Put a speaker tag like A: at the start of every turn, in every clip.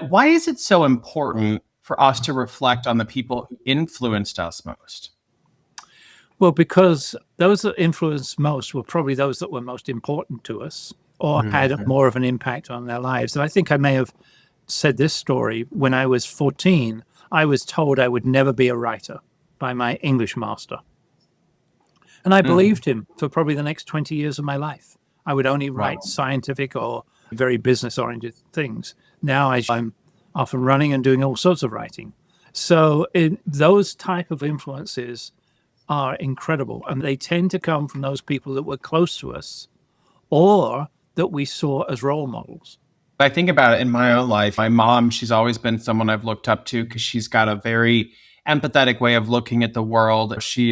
A: Why is it so important for us to reflect on the people who influenced us most?
B: Well, because those that influenced most were probably those that were most important to us or had
A: Mhm.
B: more of an impact on their lives. And I think I may have said this story when I was 14. I was told I would never be a writer by my English master. And I
A: Mhm.
B: believed him for probably the next 20 years of my life. I would only write
A: Wow.
B: scientific or very business oriented things. Now I'm off and running and doing all sorts of writing. So those type of influences are incredible. And they tend to come from those people that were close to us or that we saw as role models.
A: I think about it in my own life. My mom, she's always been someone I've looked up to because she's got a very empathetic way of looking at the world. She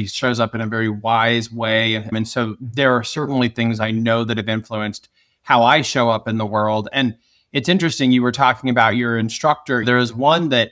A: shows up in a very wise way. And so there are certainly things I know that have influenced how I show up in the world. And it's interesting, you were talking about your instructor. There was one that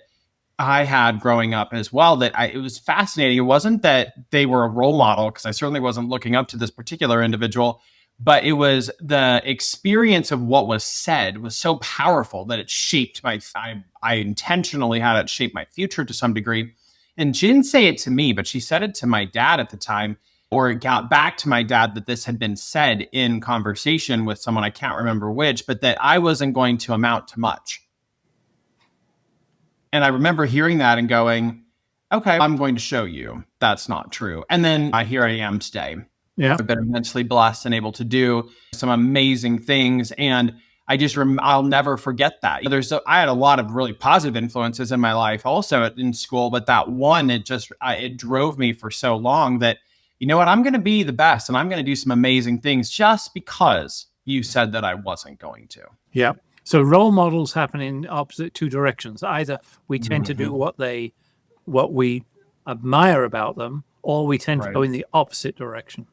A: I had growing up as well it was fascinating. It wasn't that they were a role model, because I certainly wasn't looking up to this particular individual, but it was the experience of what was said was so powerful that it shaped I intentionally had it shape my future to some degree. And she didn't say it to me, but she said it to my dad at the time, or it got back to my dad that this had been said in conversation with someone, I can't remember which, but that I wasn't going to amount to much. And I remember hearing that and going, okay, I'm going to show you that's not true. And then here I am today.
B: Yeah.
A: I've been immensely blessed and able to do some amazing things. And I'll never forget that. I had a lot of really positive influences in my life also in school, but that one, it drove me for so long that, you know what, I'm going to be the best and I'm going to do some amazing things just because you said that I wasn't going to.
B: Yeah. So role models happen in opposite two directions. Either we tend to do
A: Mhm.
B: what we admire about them, or we tend to
A: Right.
B: go in the opposite direction.